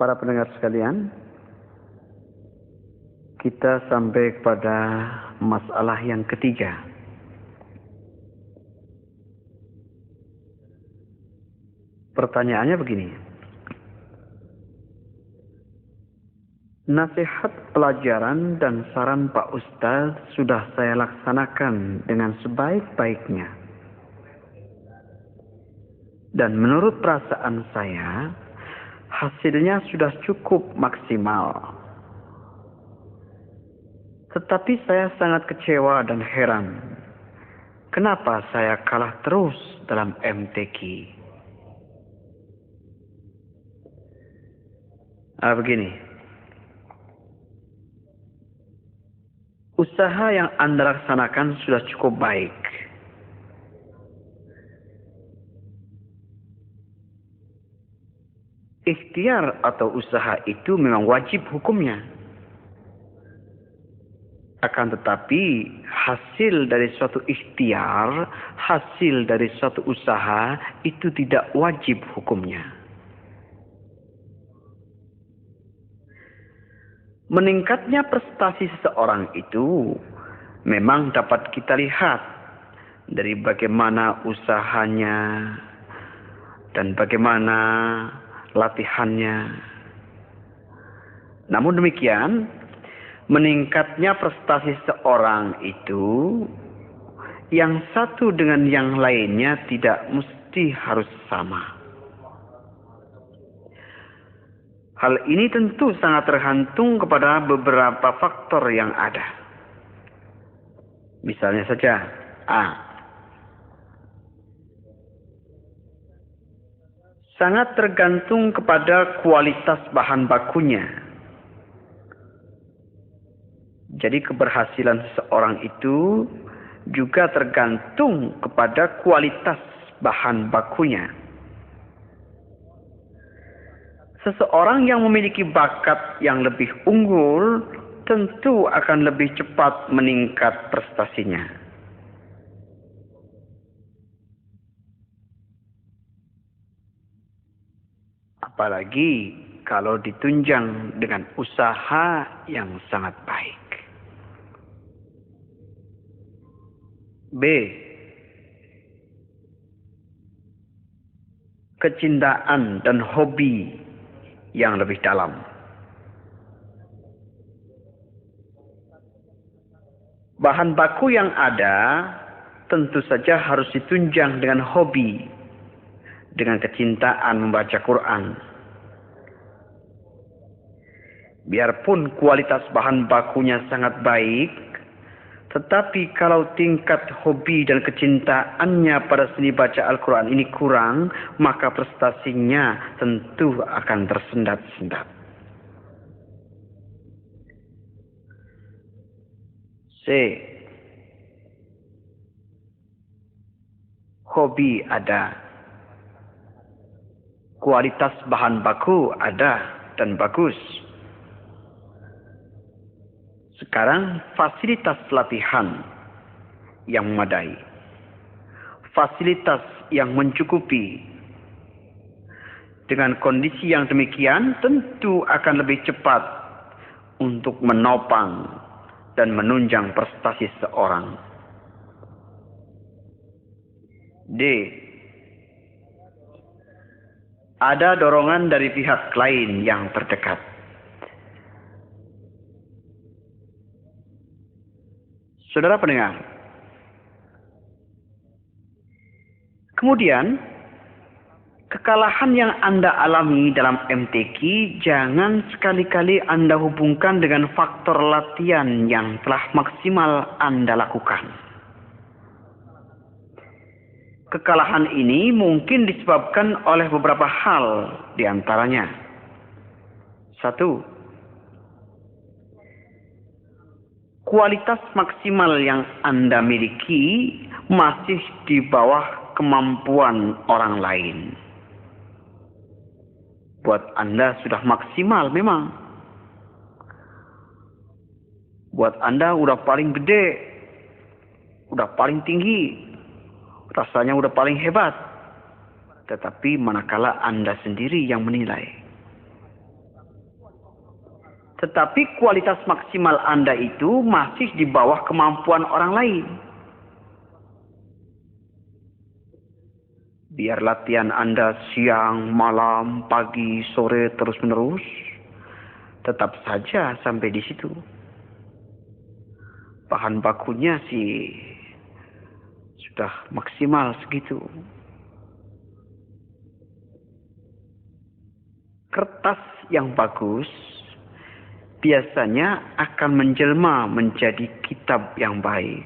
Para pendengar sekalian, kita sampai kepada masalah yang ketiga. Pertanyaannya begini. Nasihat pelajaran dan saran Pak Ustadz sudah saya laksanakan dengan sebaik-baiknya. Dan menurut perasaan saya, hasilnya sudah cukup maksimal. Tetapi saya sangat kecewa dan heran. Kenapa saya kalah terus dalam MTQ? Begini. Usaha yang Anda laksanakan sudah cukup baik. Ikhtiar atau usaha itu memang wajib hukumnya. Akan tetapi hasil dari suatu ikhtiar, hasil dari suatu usaha itu tidak wajib hukumnya. Meningkatnya prestasi seseorang itu memang dapat kita lihat dari bagaimana usahanya dan bagaimana latihannya. Namun demikian, meningkatnya prestasi seseorang itu yang satu dengan yang lainnya tidak mesti harus sama. Hal ini tentu sangat tergantung kepada beberapa faktor yang ada. Misalnya saja, sangat tergantung kepada kualitas bahan bakunya. Jadi keberhasilan seseorang itu juga tergantung kepada kualitas bahan bakunya. Seseorang yang memiliki bakat yang lebih unggul tentu akan lebih cepat meningkat prestasinya. Apalagi kalau ditunjang dengan usaha yang sangat baik. B. Kecintaan dan hobi yang lebih dalam. Bahan baku yang ada tentu saja harus ditunjang dengan hobi, dengan kecintaan membaca Quran. Biarpun kualitas bahan bakunya sangat baik, tetapi kalau tingkat hobi dan kecintaannya pada seni baca Al-Quran ini kurang, maka prestasinya tentu akan tersendat-sendat. C. Hobi ada. Kualitas bahan baku ada dan bagus. Sekarang fasilitas latihan yang memadai, fasilitas yang mencukupi. Dengan kondisi yang demikian tentu akan lebih cepat untuk menopang dan menunjang prestasi seorang. D. Ada dorongan dari pihak lain yang terdekat. Saudara pendengar, kemudian kekalahan yang Anda alami dalam MTQ jangan sekali-kali Anda hubungkan dengan faktor latihan yang telah maksimal Anda lakukan. Kekalahan ini mungkin disebabkan oleh beberapa hal, di antaranya. 1. Kualitas maksimal yang Anda miliki masih di bawah kemampuan orang lain. Buat Anda sudah maksimal memang. Buat Anda udah paling gede, udah paling tinggi, rasanya udah paling hebat. Tetapi manakala Anda sendiri yang menilai. Tetapi kualitas maksimal Anda itu masih di bawah kemampuan orang lain. Biar latihan Anda siang, malam, pagi, sore, terus-menerus, tetap saja sampai di situ. Bahan bakunya sih sudah maksimal segitu. Kertas yang bagus biasanya akan menjelma menjadi kitab yang baik,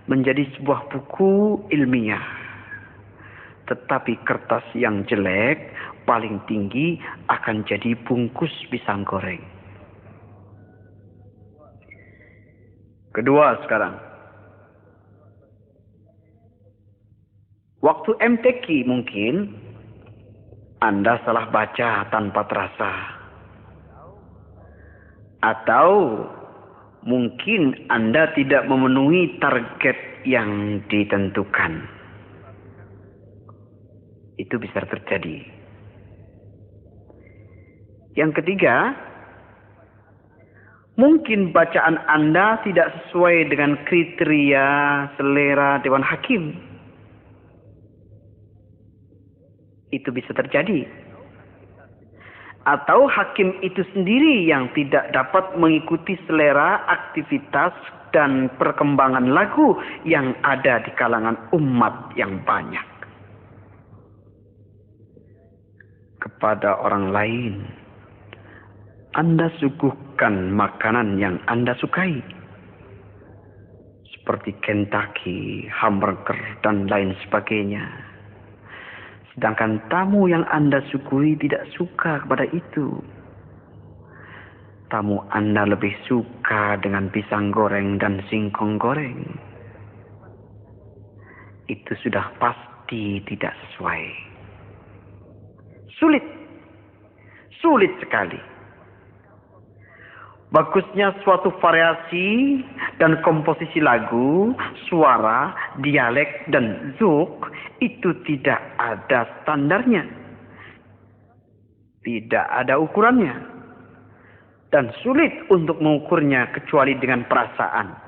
menjadi sebuah buku ilmiah. Tetapi kertas yang jelek paling tinggi akan jadi bungkus pisang goreng. Kedua sekarang. Waktu MTQ mungkin Anda salah baca tanpa terasa. Atau mungkin Anda tidak memenuhi target yang ditentukan. Itu bisa terjadi. Yang ketiga, mungkin bacaan Anda tidak sesuai dengan kriteria selera Dewan Hakim. Itu bisa terjadi. Atau hakim itu sendiri yang tidak dapat mengikuti selera, aktivitas, dan perkembangan lagu yang ada di kalangan umat yang banyak. Kepada orang lain, Anda suguhkan makanan yang Anda sukai. Seperti Kentucky, hamburger, dan lain sebagainya. Sedangkan tamu yang Anda sukui tidak suka kepada itu. Tamu Anda lebih suka dengan pisang goreng dan singkong goreng. Itu sudah pasti tidak sesuai. Sulit sekali. Bagusnya suatu variasi dan komposisi lagu, suara, dialek, dan zouk itu tidak ada standarnya. Tidak ada ukurannya. Dan sulit untuk mengukurnya kecuali dengan perasaan.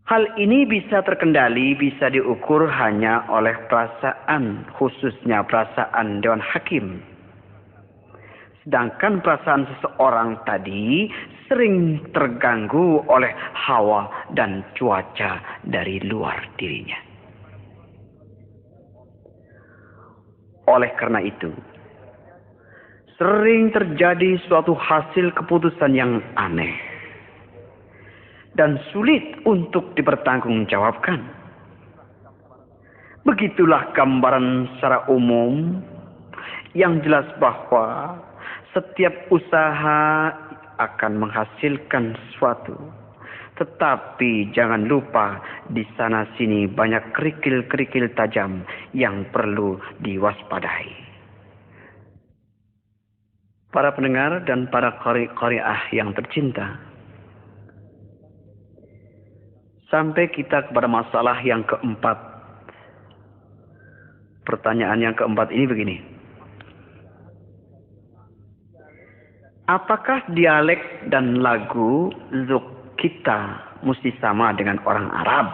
Hal ini bisa terkendali, bisa diukur hanya oleh perasaan, khususnya perasaan Dewan Hakim. Sedangkan perasaan seseorang tadi sering terganggu oleh hawa dan cuaca dari luar dirinya. Oleh karena itu, sering terjadi suatu hasil keputusan yang aneh dan sulit untuk dipertanggungjawabkan. Begitulah gambaran secara umum yang jelas bahwa setiap usaha akan menghasilkan sesuatu. Tetapi jangan lupa di sana sini banyak kerikil-kerikil tajam yang perlu diwaspadai. Para pendengar dan para qari'ah yang tercinta. Sampai kita kepada masalah yang keempat. Pertanyaan yang keempat ini begini. Apakah dialek dan lagu zouk kita mesti sama dengan orang Arab?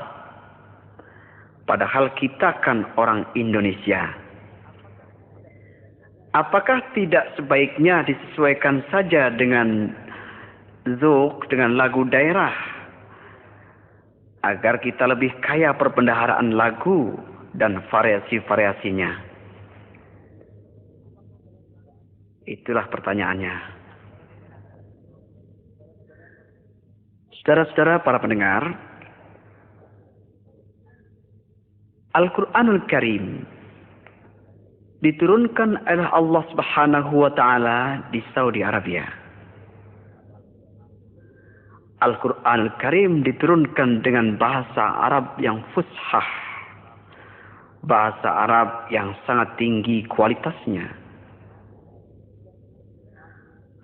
Padahal kita kan orang Indonesia. Apakah tidak sebaiknya disesuaikan saja dengan zouk, dengan lagu daerah? Agar kita lebih kaya perbendaharaan lagu dan variasi-variasinya. Itulah pertanyaannya. Saudara-saudara para pendengar, Al-Quranul Karim diturunkan oleh Allah Subhanahu wa Ta'ala di Saudi Arabia. Al-Quranul Karim diturunkan dengan bahasa Arab yang fushah, bahasa Arab yang sangat tinggi kualitasnya.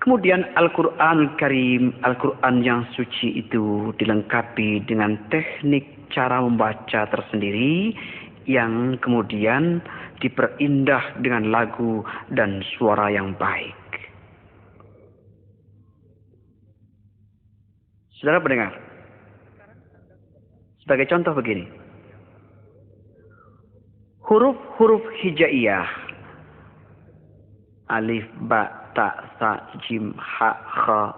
Kemudian Al-Quranul Karim, Al-Quran yang suci itu dilengkapi dengan teknik cara membaca tersendiri yang kemudian diperindah dengan lagu dan suara yang baik. Saudara pendengar, sebagai contoh begini. Huruf-huruf hijaiyah. Alif, ba, ta, sa, jim, ha, kha.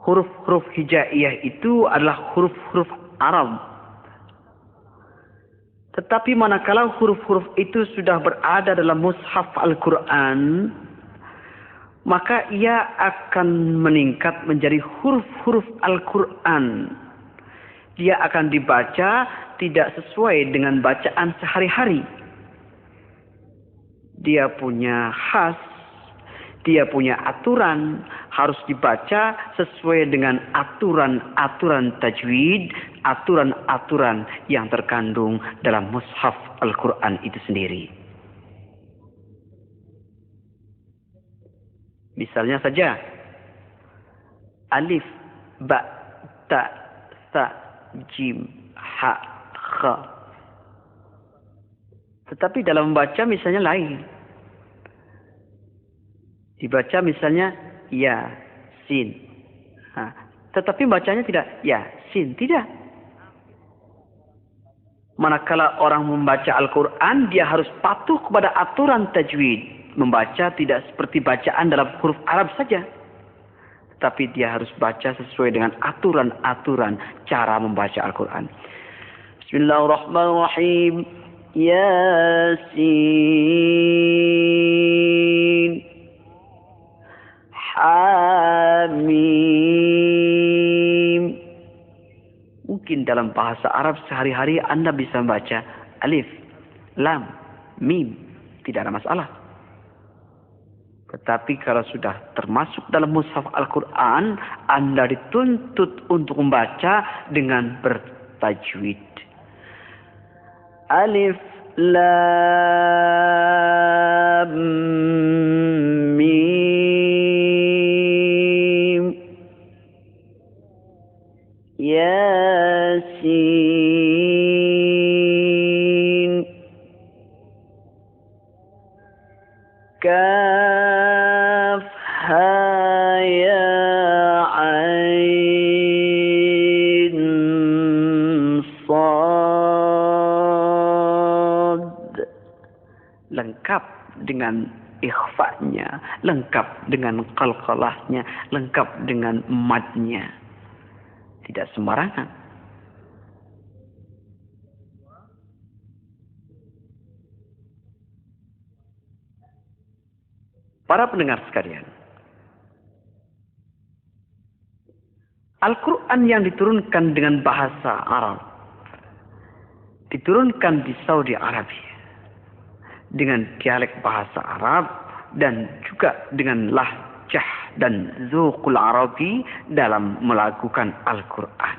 Huruf-huruf hijaiyah itu adalah huruf-huruf Arab. Tetapi manakala huruf-huruf itu sudah berada dalam mushaf Al-Quran, maka ia akan meningkat menjadi huruf-huruf Al-Quran. Dia akan dibaca tidak sesuai dengan bacaan sehari-hari. Dia punya khas, dia punya aturan, harus dibaca sesuai dengan aturan-aturan tajwid, aturan-aturan yang terkandung dalam mushaf Al-Quran itu sendiri. Misalnya saja, alif, ba, ta, sa, jim, ha, kha. Tetapi dalam membaca misalnya lain. Dibaca misalnya ya, sin. Tetapi bacanya tidak ya, sin. Tidak. Manakala orang membaca Al-Quran, dia harus patuh kepada aturan tajwid. Membaca tidak seperti bacaan dalam huruf Arab saja. Tapi dia harus baca sesuai dengan aturan-aturan cara membaca Al-Quran. Bismillahirrahmanirrahim. Yasin. Hamim. Mungkin dalam bahasa Arab sehari-hari Anda bisa membaca alif, lam, mim. Tidak ada masalah. Tetapi kalau sudah termasuk dalam mushaf Al-Quran, Anda dituntut untuk membaca dengan bertajwid. Alif, lam, mim, yasin, kaf, ha, ya, ain, sad. Lengkap dengan ikhfa'nya, lengkap dengan qalqalahnya, lengkap dengan madnya. Tidak sembarangan. Para pendengar sekalian, Al-Quran yang diturunkan dengan bahasa Arab, diturunkan di Saudi Arabia dengan dialek bahasa Arab dan juga dengan lahjah dan zuqul Arabi dalam melakukan Al-Quran.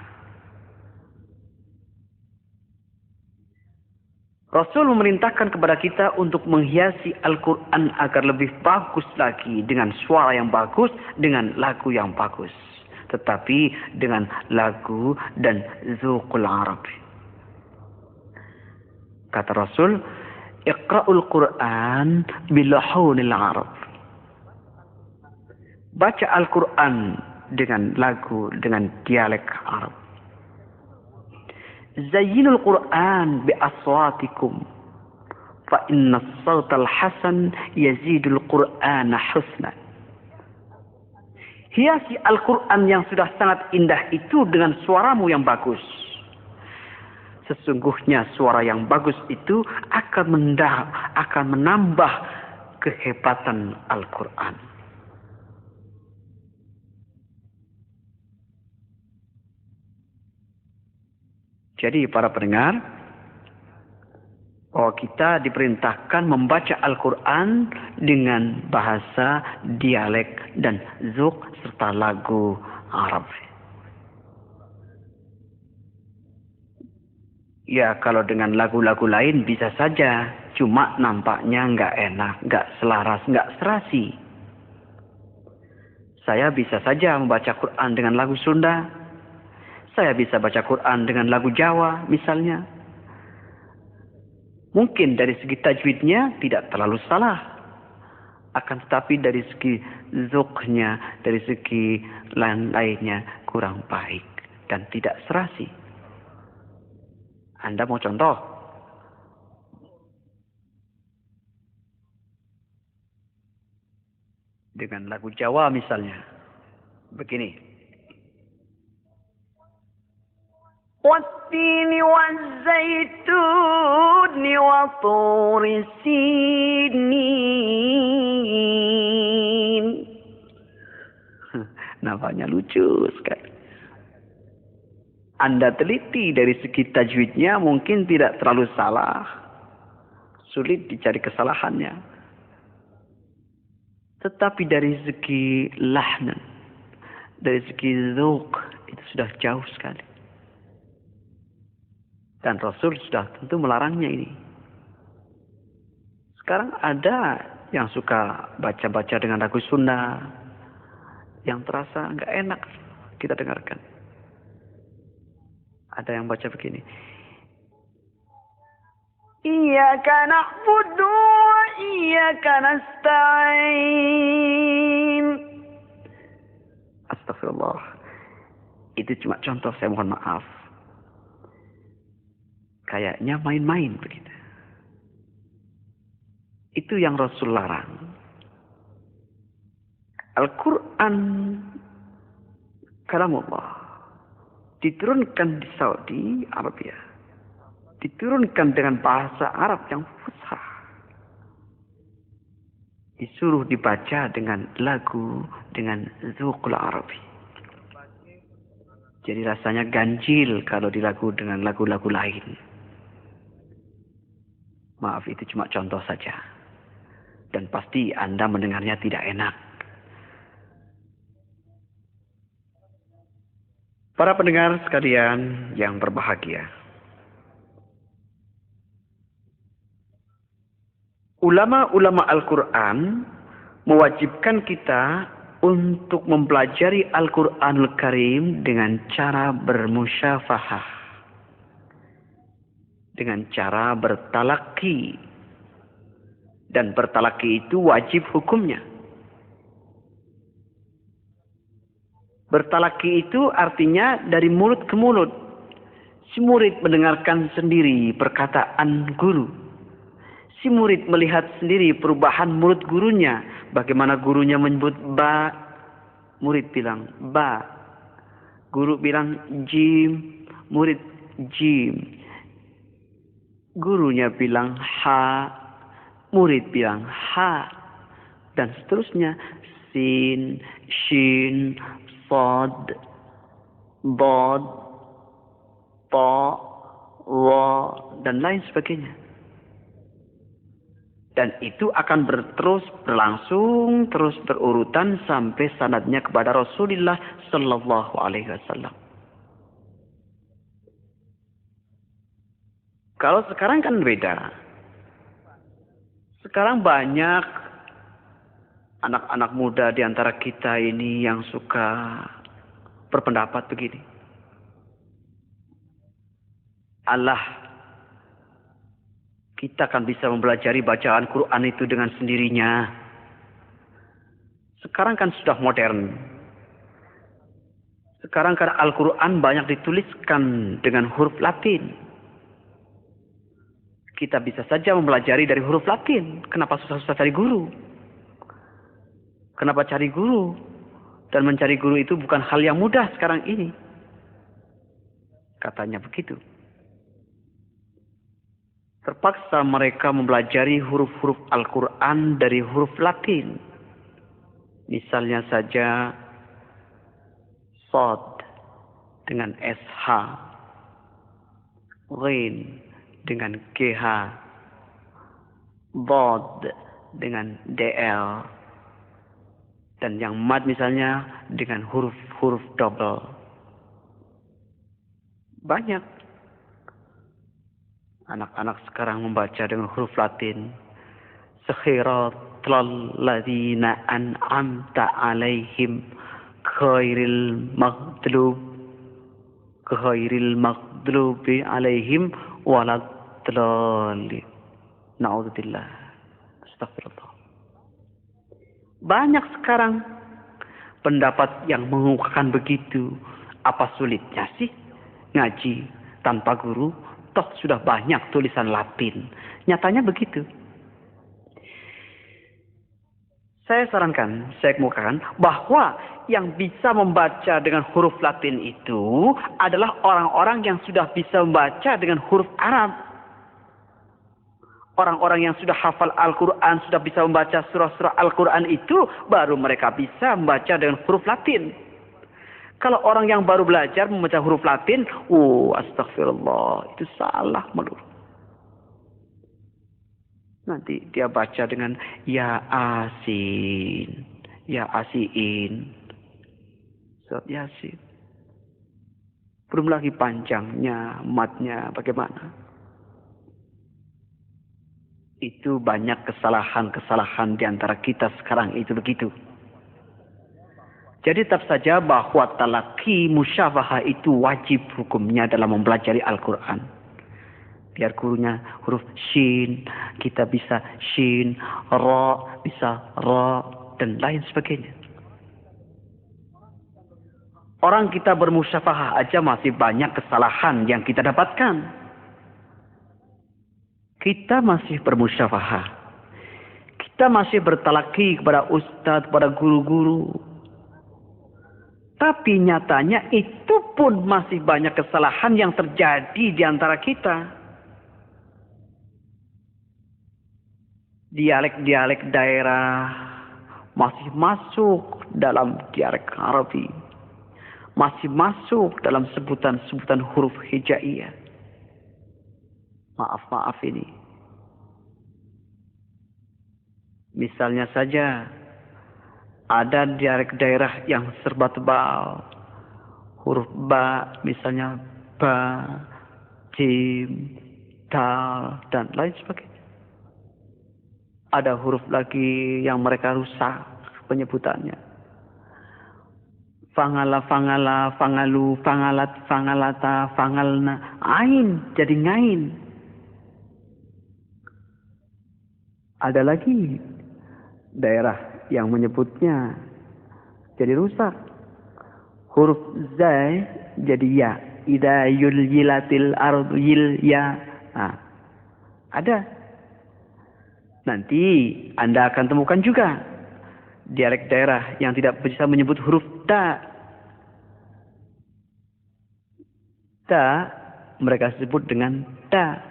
Rasul memerintahkan kepada kita untuk menghiasi Al-Quran agar lebih bagus lagi dengan suara yang bagus, dengan lagu yang bagus. Tetapi dengan lagu dan zuqul Arabi. Kata Rasul, Iqra'ul Quran bilahunil Arab. Baca Al-Quran dengan lagu, dengan dialek Arab. Zayyinul Quran bi aswatikum fa inna as-sawtal hasan yazidul Qur'ana husna. Hiasi Al-Quran yang sudah sangat indah itu dengan suaramu yang bagus. Sesungguhnya suara yang bagus itu akan menambah kehebatan Al-Quran. Jadi para pendengar, bahwa kita diperintahkan membaca Al-Quran dengan bahasa, dialek, dan zuq serta lagu Arab. Ya kalau dengan lagu-lagu lain bisa saja, cuma nampaknya nggak enak, nggak selaras, nggak serasi. Saya bisa saja membaca Quran dengan lagu Sunda. Saya bisa baca Quran dengan lagu Jawa misalnya. Mungkin dari segi tajwidnya tidak terlalu salah. Akan tetapi dari segi zuknya, dari segi lain-lainnya kurang baik dan tidak serasi. Anda mau contoh? Dengan lagu Jawa misalnya. Begini. والتين والزيتون وطور سينين. Namanya lucu sekali. Anda teliti dari segi tajwidnya mungkin tidak terlalu salah. Sulit dicari kesalahannya. Tetapi dari segi lahnan, dari segi dzauq, itu sudah jauh sekali. Dan Rasul sudah tentu melarangnya ini. Sekarang ada yang suka baca-baca dengan lagu Sunda yang terasa nggak enak kita dengarkan. Ada yang baca begini. Iyyaka na'budu wa iyyaka nasta'in. Astagfirullah. Itu cuma contoh, saya mohon maaf. Kayaknya main-main begitu. Itu yang Rasul larang. Al-Quran kalamullah diturunkan di Saudi Arabia. Diturunkan dengan bahasa Arab yang fusha. Disuruh dibaca dengan lagu, dengan dzauqul Arabi. Jadi rasanya ganjil kalau dilagu dengan lagu-lagu lain. Maaf, itu cuma contoh saja. Dan pasti Anda mendengarnya tidak enak. Para pendengar sekalian yang berbahagia. Ulama-ulama Al-Quran mewajibkan kita untuk mempelajari Al-Quranul Karim dengan cara bermusyafahah. Dengan cara bertalaki. Dan bertalaki itu wajib hukumnya. Bertalaki itu artinya dari mulut ke mulut. Si murid mendengarkan sendiri perkataan guru. Si murid melihat sendiri perubahan mulut gurunya. Bagaimana gurunya menyebut ba, murid bilang ba. Guru bilang jim, murid jim. Gurunya bilang ha, murid bilang ha, dan seterusnya. Sin, shin, sad, bod, ta, wa, dan lain sebagainya. Dan itu akan terus berlangsung, terus berurutan sampai sanadnya kepada Rasulullah Sallallahu Alaihi Wasallam. Kalau sekarang kan beda. Sekarang banyak anak-anak muda di antara kita ini yang suka berpendapat begini. Allah, kita akan bisa mempelajari bacaan Quran itu dengan sendirinya. Sekarang kan sudah modern. Sekarang kan Al-Quran banyak dituliskan dengan huruf Latin. Kita bisa saja mempelajari dari huruf Latin. Kenapa susah-susah cari guru? Kenapa cari guru? Dan mencari guru itu bukan hal yang mudah sekarang ini. Katanya begitu. Terpaksa mereka mempelajari huruf-huruf Al-Quran dari huruf Latin. Misalnya saja Sad dengan SH, Ghin dengan GH, Bod dengan DL, dan yang mad misalnya dengan huruf-huruf double. Banyak anak-anak sekarang membaca dengan huruf Latin. Siratal ladzina an'amta 'alaihim ghairil maghdubi 'alaihim waladdallin. Na'udzubillah. Astagfirullah. Banyak sekarang pendapat yang mengungkapkan begitu. Apa sulitnya sih ngaji tanpa guru? Toh sudah banyak tulisan Latin. Nyatanya begitu. Saya sarankan, saya kemukakan bahwa yang bisa membaca dengan huruf Latin itu adalah orang-orang yang sudah bisa membaca dengan huruf Arab. Orang-orang yang sudah hafal Al-Quran, sudah bisa membaca surah-surah Al-Quran itu, baru mereka bisa membaca dengan huruf Latin. Kalau orang yang baru belajar membaca huruf Latin, astagfirullah, itu salah melulu. Nanti dia baca dengan ya asin, ya asiin, surat yasin. Belum lagi panjangnya, matnya bagaimana. Itu banyak kesalahan-kesalahan di antara kita sekarang itu begitu. Jadi tetap saja bahwa talaqi musyafahah itu wajib hukumnya dalam mempelajari Al-Quran. Biar gurunya huruf shin, kita bisa shin, ra, bisa ra, dan lain sebagainya. Orang kita bermusyafahah aja masih banyak kesalahan yang kita dapatkan. Kita masih bermusyafahah. Kita masih bertalaki kepada ustadz, kepada guru-guru. Tapi nyatanya itu pun masih banyak kesalahan yang terjadi di antara kita. Dialek-dialek daerah masih masuk dalam dialek Arabi. Masih masuk dalam sebutan-sebutan huruf hijaiyah. Maaf ini. Misalnya saja, ada dialek daerah yang serba tebal. Huruf ba, misalnya ba, jim, dal, dan lain sebagainya. Ada huruf lagi yang mereka rusak penyebutannya. Fangala, fangala, fangalu, fangalat, fangalata, fangalna. Ain jadi ngain. Ada lagi daerah yang menyebutnya jadi rusak. Huruf zai jadi ya. Ida yulyilatil ardu yil ya. Nah, ada. Nanti Anda akan temukan juga dialek daerah yang tidak bisa menyebut huruf ta. Ta mereka sebut dengan ta.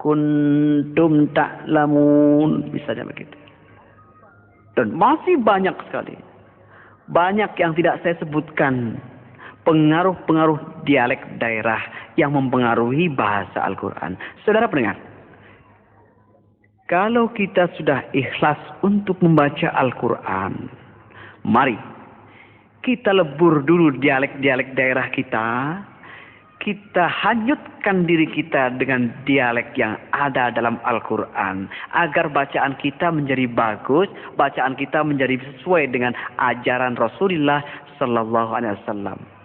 Kuntum ta'lamun, misalnya begitu. Dan masih banyak sekali. Banyak yang tidak saya sebutkan. Pengaruh-pengaruh dialek daerah yang mempengaruhi bahasa Al-Quran. Saudara pendengar, kalau kita sudah ikhlas untuk membaca Al-Quran, mari kita lebur dulu dialek-dialek daerah kita. Kita hanyutkan diri kita dengan dialek yang ada dalam Al-Quran. Agar bacaan kita menjadi bagus, bacaan kita menjadi sesuai dengan ajaran Rasulullah Sallallahu Alaihi Wasallam.